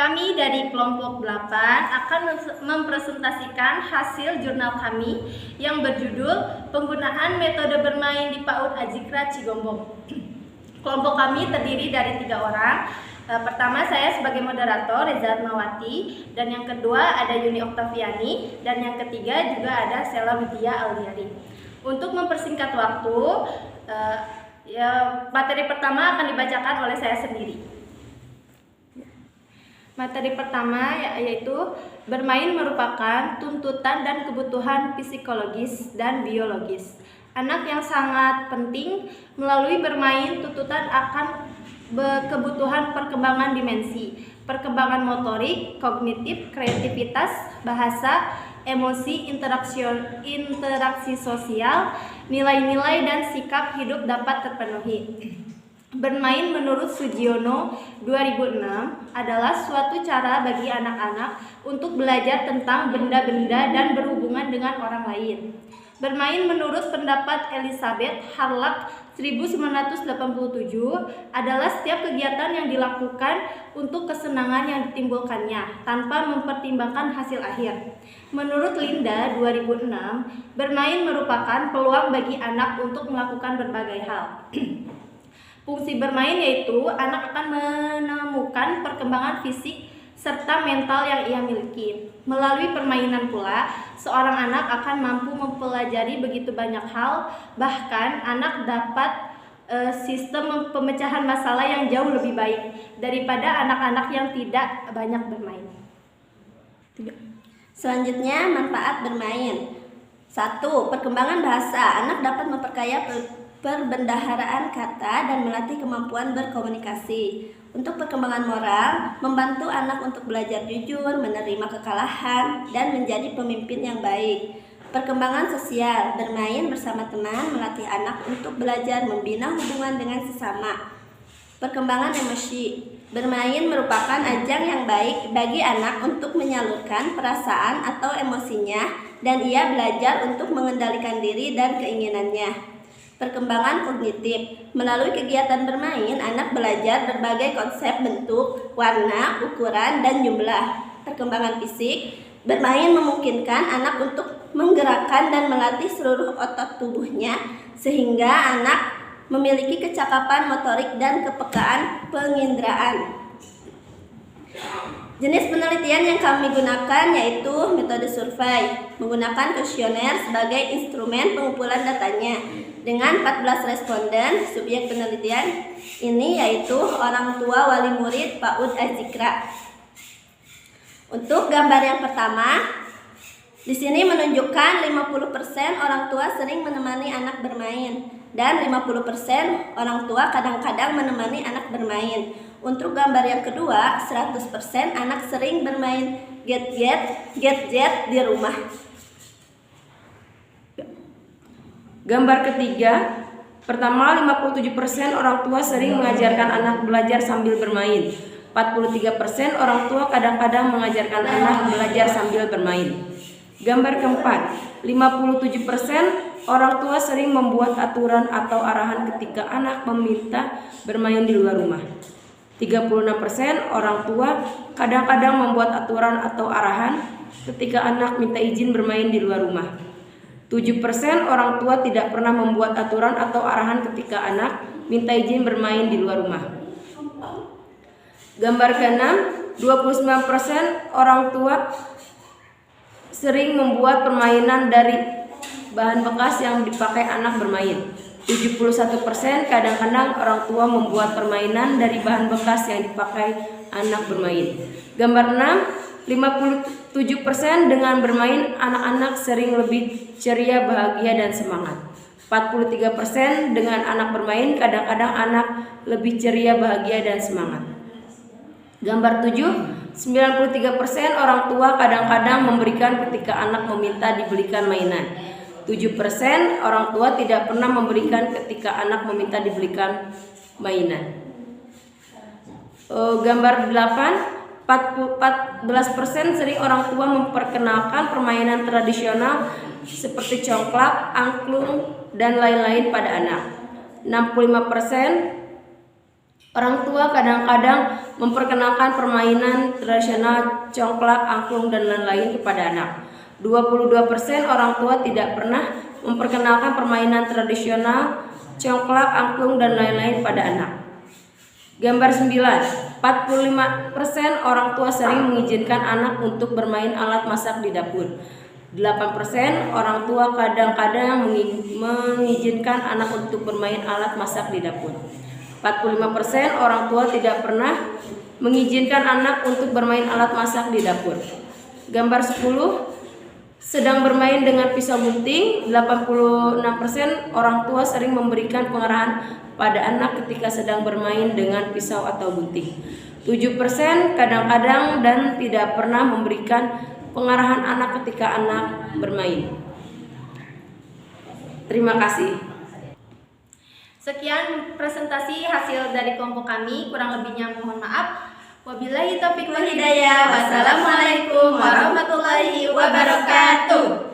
Kami dari kelompok 8 akan mempresentasikan hasil jurnal kami yang berjudul Penggunaan Metode Bermain di PAUD Azikra Cigombong. Kelompok kami terdiri dari 3 orang. Pertama, saya sebagai moderator, Reza Atmawati, dan yang kedua ada Yuni Oktaviani, dan yang ketiga juga ada Sela Widya Auliari. Untuk mempersingkat waktu, materi pertama akan dibacakan oleh saya sendiri. Materi pertama yaitu bermain merupakan tuntutan dan kebutuhan psikologis dan biologis. Anak yang sangat penting melalui bermain tuntutan akan kebutuhan perkembangan dimensi, perkembangan motorik, kognitif, kreativitas, bahasa, emosi, interaksi sosial, nilai-nilai dan sikap hidup dapat terpenuhi. Bermain menurut Sugiono 2006 adalah suatu cara bagi anak-anak untuk belajar tentang benda-benda dan berhubungan dengan orang lain. Bermain menurut pendapat Elizabeth Harlock 1987 adalah setiap kegiatan yang dilakukan untuk kesenangan yang ditimbulkannya tanpa mempertimbangkan hasil akhir. Menurut Linda 2006, bermain merupakan peluang bagi anak untuk melakukan berbagai hal. Fungsi bermain yaitu anak akan menemukan perkembangan fisik serta mental yang ia miliki. Melalui permainan pula, seorang anak akan mampu mempelajari begitu banyak hal, bahkan anak dapat sistem pemecahan masalah yang jauh lebih baik daripada anak-anak yang tidak banyak bermain. Selanjutnya, manfaat bermain. 1. Perkembangan bahasa. Anak dapat memperkaya perbendaharaan kata dan melatih kemampuan berkomunikasi. Untuk perkembangan moral, membantu anak untuk belajar jujur, menerima kekalahan, dan menjadi pemimpin yang baik. Perkembangan sosial, bermain bersama teman melatih anak untuk belajar membina hubungan dengan sesama. Perkembangan emosi, bermain merupakan ajang yang baik bagi anak untuk menyalurkan perasaan atau emosinya, dan ia belajar untuk mengendalikan diri dan keinginannya. Perkembangan kognitif, melalui kegiatan bermain, anak belajar berbagai konsep bentuk, warna, ukuran, dan jumlah. Perkembangan fisik, bermain memungkinkan anak untuk menggerakkan dan melatih seluruh otot tubuhnya, sehingga anak memiliki kecakapan motorik dan kepekaan penginderaan. Jenis penelitian yang kami gunakan yaitu metode survei, menggunakan kuesioner sebagai instrumen pengumpulan datanya. Dengan 14 responden, subjek penelitian ini yaitu orang tua wali murid PAUD Azikra. Untuk gambar yang pertama, di sini menunjukkan 50% orang tua sering menemani anak bermain dan 50% orang tua kadang-kadang menemani anak bermain. Untuk gambar yang kedua, 100% anak sering bermain gadget di rumah. Gambar ketiga, pertama 57% orang tua sering mengajarkan anak belajar sambil bermain. 43% orang tua kadang-kadang mengajarkan anak belajar sambil bermain. Gambar keempat, 57% orang tua sering membuat aturan atau arahan ketika anak meminta bermain di luar rumah. 36% orang tua kadang-kadang membuat aturan atau arahan ketika anak minta izin bermain di luar rumah. 7% orang tua tidak pernah membuat aturan atau arahan ketika anak minta izin bermain di luar rumah. Gambar ke-6, 29% orang tua sering membuat permainan dari bahan bekas yang dipakai anak bermain. 71% kadang-kadang orang tua membuat permainan dari bahan bekas yang dipakai anak bermain. Gambar 6, 57% dengan bermain anak-anak sering lebih ceria, bahagia, dan semangat. 43% dengan anak bermain kadang-kadang anak lebih ceria, bahagia, dan semangat. Gambar 7, 93% orang tua kadang-kadang memberikan ketika anak meminta dibelikan mainan. 7% orang tua tidak pernah memberikan ketika anak meminta dibelikan mainan. Gambar 8, 14% sering orang tua memperkenalkan permainan tradisional seperti congklak, angklung, dan lain-lain pada anak. 65% Orang tua kadang-kadang memperkenalkan permainan tradisional congklak, angklung, dan lain-lain kepada anak. 22% orang tua tidak pernah memperkenalkan permainan tradisional congklak, angklung, dan lain-lain pada anak. Gambar 9. 45% orang tua sering mengizinkan anak untuk bermain alat masak di dapur. 8% orang tua kadang-kadang mengizinkan anak untuk bermain alat masak di dapur. 45% orang tua tidak pernah mengizinkan anak untuk bermain alat masak di dapur. Gambar 10. Sedang bermain dengan pisau gunting. 86% orang tua sering memberikan pengarahan pada anak ketika sedang bermain dengan pisau atau gunting. 7% kadang-kadang dan tidak pernah memberikan pengarahan anak ketika anak bermain. Terima kasih. Sekian presentasi hasil dari kelompok kami, kurang lebihnya mohon maaf. Wabillahi taufiq wal hidayah. Wassalamualaikum warahmatullahi wabarakatuh.